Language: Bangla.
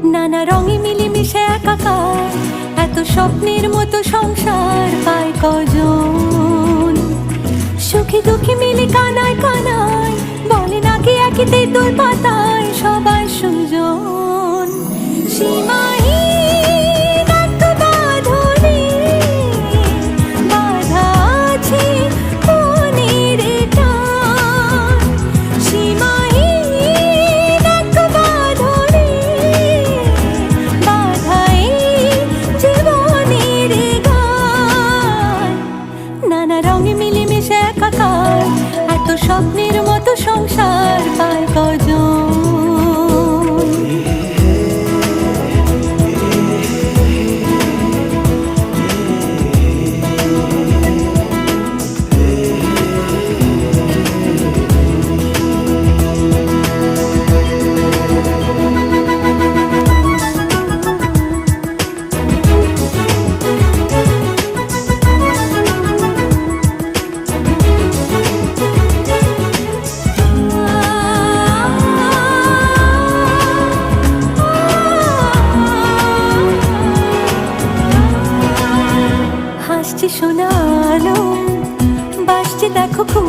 নানা রঙে মিলেমিশে একাকার, এত স্বপ্নের মতো সংসার পায় কজন। সুখী দুঃখী মিলে কানায় কানায়, বলে নাকি একই তেঁতুল পাতায় সবাই সুজন। সীমাহীন এক বাঁধনে বাঁধা আছে মনের টান। সীমাহীন এক বাঁধনে বাঁধা এই জীবনের গান। নানা রঙে মিলেমিশে একাকার, এত স্বপ্নের মতো সংসার পায় কজন। হাসছে সোনা আলো, বাসছে দেখো খুব